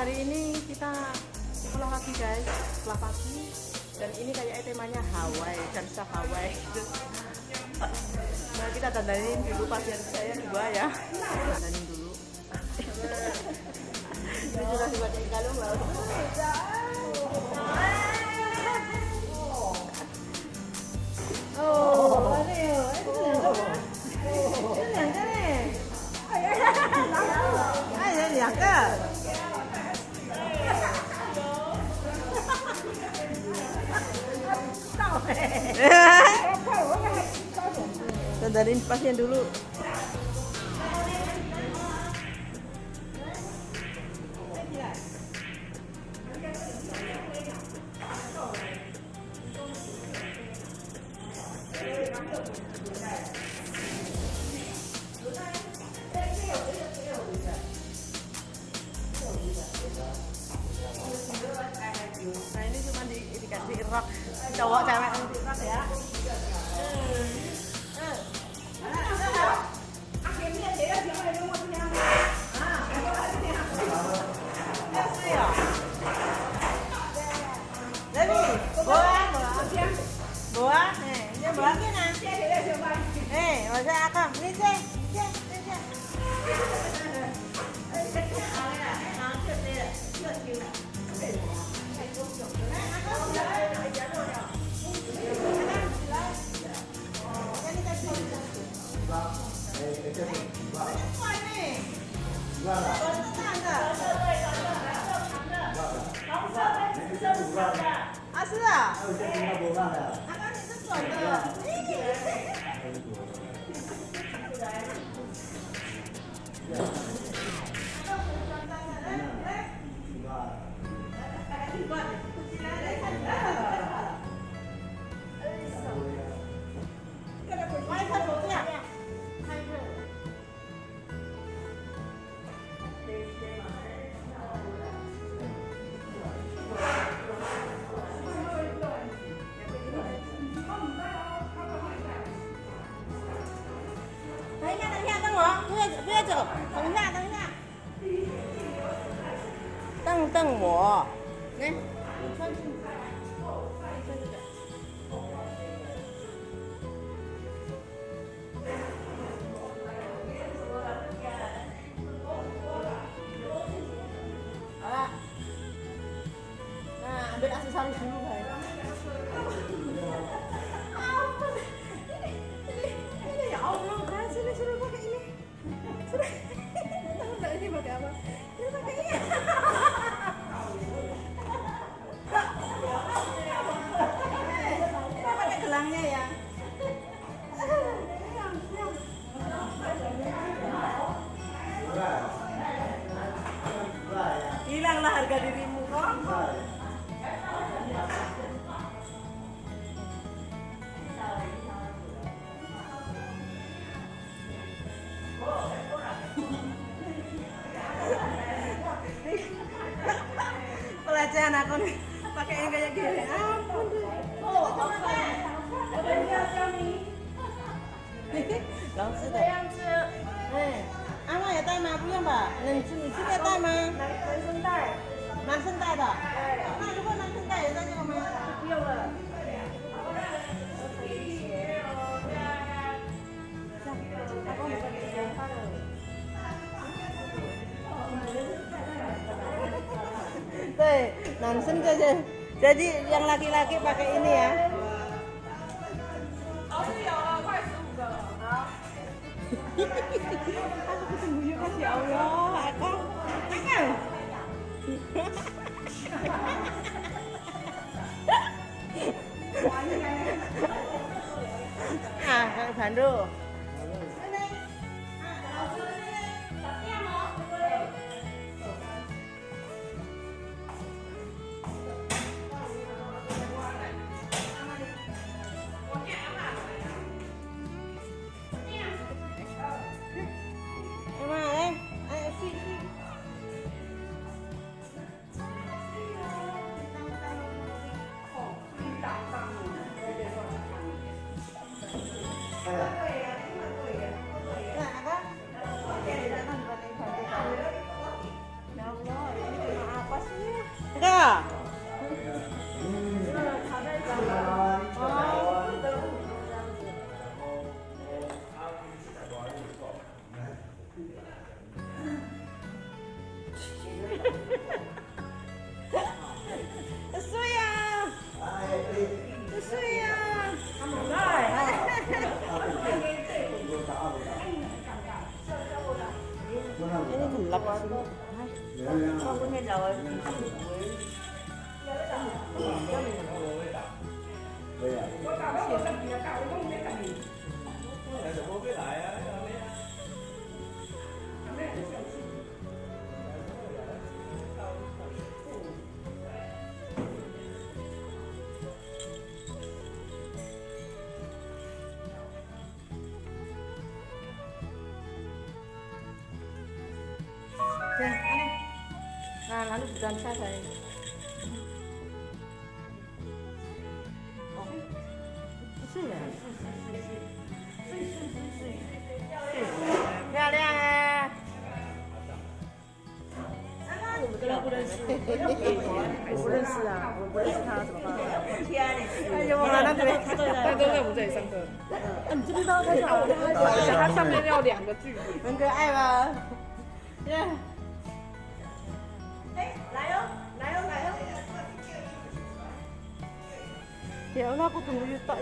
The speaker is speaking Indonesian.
hari ini kita sekolah lagi guys, sekolah pagi. Dan ini kayak temanya Hawaii, dansa Hawaii gitu. Nah kita dandanin dulu pasien saya dua ya. Dandanin dulu. Ini sudah dipakai kalung lah. Oh, dandanin pasien dulu. Nah ini cuma dikasih rok cowok cewek rok ya.瞪我，来，穿进去。好了，nah ambil aksesoris dulu guys. Ya Allah, guys, suruh pakai ini. Suruh. Tahu nggak ini pakai apa? Ini pakai ini. Gelangnya ya. Hilanglah harga dirimu kok. Pelecehan aku nih pakai yang kayak gini. Ampun deh. 老师的样子，哎，阿妈也带吗？不用吧？你现在带吗？男生带，男生带的。那如果男生带也带这个吗？不用了。对，男生jadi yang laki-laki pakai ini ya. Aku kesembunyi kasih Allah, aku. Ah, Kak Bandu. gelap sih. Oke, aneh. Nah, lalu didansa saya. Oh, itu ya. 漂亮哎！我们都不认识，我不认识啊，我不认识他，怎么办？哎呦，那这边他都在我们这里上课。你这边都要开场，而且它上面要2个句子，很可爱吧？耶！哎，来哟，来哟，来哟！Khéo nó có cùng như vậy.